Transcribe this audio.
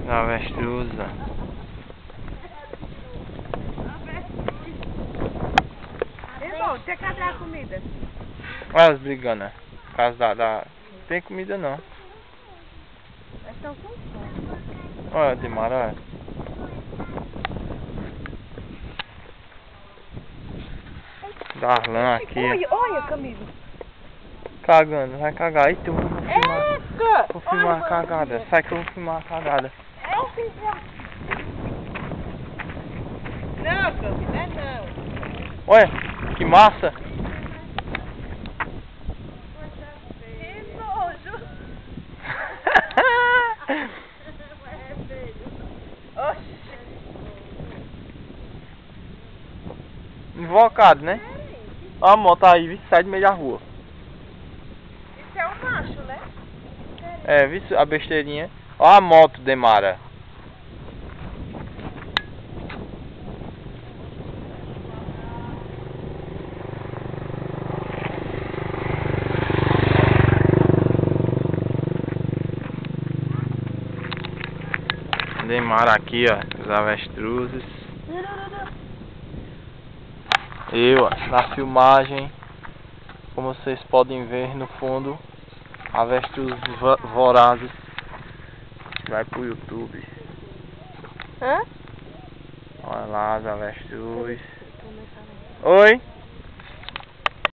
Avestruz. Irmão, você cadê a comida? Olha elas brigando, né? Por causa da... Não tem comida não. Elas estão com fome. Olha, Demara, olha. Darlan aqui. Olha, Camilo. Cagando, vai cagar. Aí tu, vou filmar. Eita! Vou filmar a cagada. Sai que eu vou filmar a cagada. Não, Camilo, não. Olha, que massa. Que nojo. Oxi. Invocado, né? Ó a moto aí, viu? Sai do meio da rua. Isso é um macho, né? É, viu a besteirinha? Ó a moto, Demara. Demara aqui, ó, os avestruzes. Eu, ó, na filmagem, como vocês podem ver no fundo, avestruzes vorazes. Vai pro YouTube. Hã? Olha lá as avestruzes. Oi?